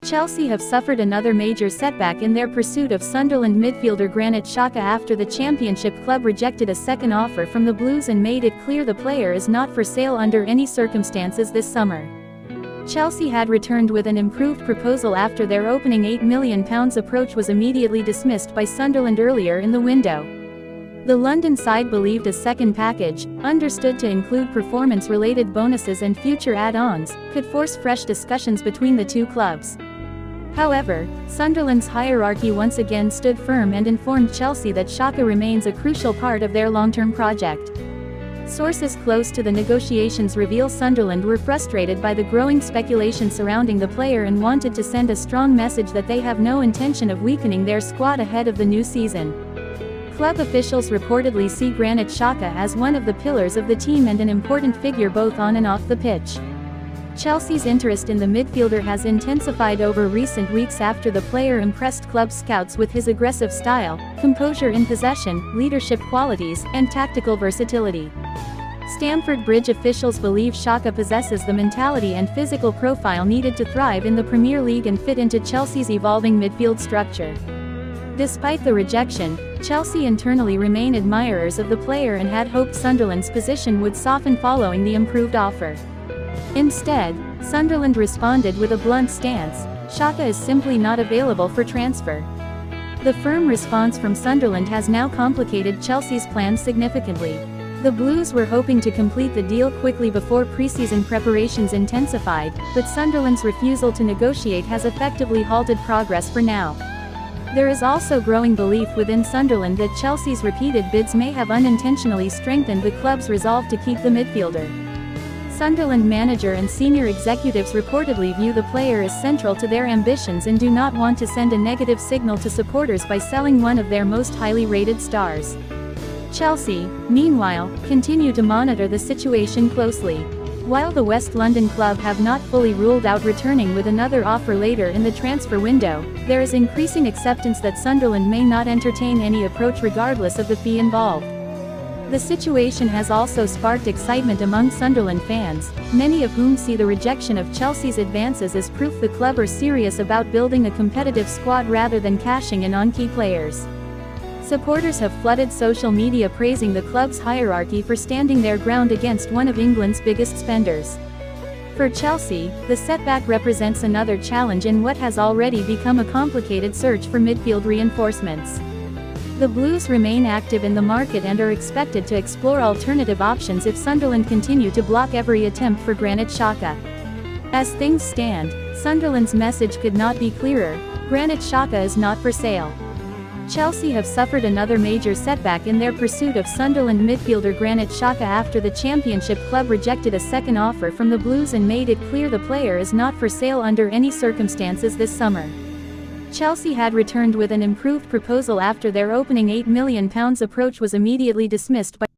Chelsea have suffered another major setback in their pursuit of Sunderland midfielder Granit Xhaka after the Championship club rejected a second offer from the Blues and made it clear the player is not for sale under any circumstances this summer. Chelsea had returned with an improved proposal after their opening £8 million approach was immediately dismissed by Sunderland earlier in the window. The London side believed a second package, understood to include performance-related bonuses and future add-ons, could force fresh discussions between the two clubs. However, Sunderland's hierarchy once again stood firm and informed Chelsea that Xhaka remains a crucial part of their long-term project. Sources close to the negotiations reveal Sunderland were frustrated by the growing speculation surrounding the player and wanted to send a strong message that they have no intention of weakening their squad ahead of the new season. Club officials reportedly see Granit Xhaka as one of the pillars of the team and an important figure both on and off the pitch. Chelsea's interest in the midfielder has intensified over recent weeks after the player impressed club scouts with his aggressive style, composure in possession, leadership qualities, and tactical versatility. Stamford Bridge officials believe Xhaka possesses the mentality and physical profile needed to thrive in the Premier League and fit into Chelsea's evolving midfield structure. Despite the rejection, Chelsea internally remain admirers of the player and had hoped Sunderland's position would soften following the improved offer. Instead, Sunderland responded with a blunt stance: Xhaka is simply not available for transfer. The firm response from Sunderland has now complicated Chelsea's plans significantly. The Blues were hoping to complete the deal quickly before pre-season preparations intensified, but Sunderland's refusal to negotiate has effectively halted progress for now. There is also growing belief within Sunderland that Chelsea's repeated bids may have unintentionally strengthened the club's resolve to keep the midfielder. Sunderland manager and senior executives reportedly view the player as central to their ambitions and do not want to send a negative signal to supporters by selling one of their most highly rated stars. Chelsea, meanwhile, continue to monitor the situation closely. While the West London club have not fully ruled out returning with another offer later in the transfer window, there is increasing acceptance that Sunderland may not entertain any approach regardless of the fee involved. The situation has also sparked excitement among Sunderland fans, many of whom see the rejection of Chelsea's advances as proof the club are serious about building a competitive squad rather than cashing in on key players. Supporters have flooded social media praising the club's hierarchy for standing their ground against one of England's biggest spenders. For Chelsea, the setback represents another challenge in what has already become a complicated search for midfield reinforcements. The Blues remain active in the market and are expected to explore alternative options if Sunderland continue to block every attempt for Granit Xhaka. As things stand, Sunderland's message could not be clearer: Granit Xhaka is not for sale. Chelsea have suffered another major setback in their pursuit of Sunderland midfielder Granit Xhaka after the Championship club rejected a second offer from the Blues and made it clear the player is not for sale under any circumstances this summer. Chelsea had returned with an improved proposal after their opening £8 million approach was immediately dismissed by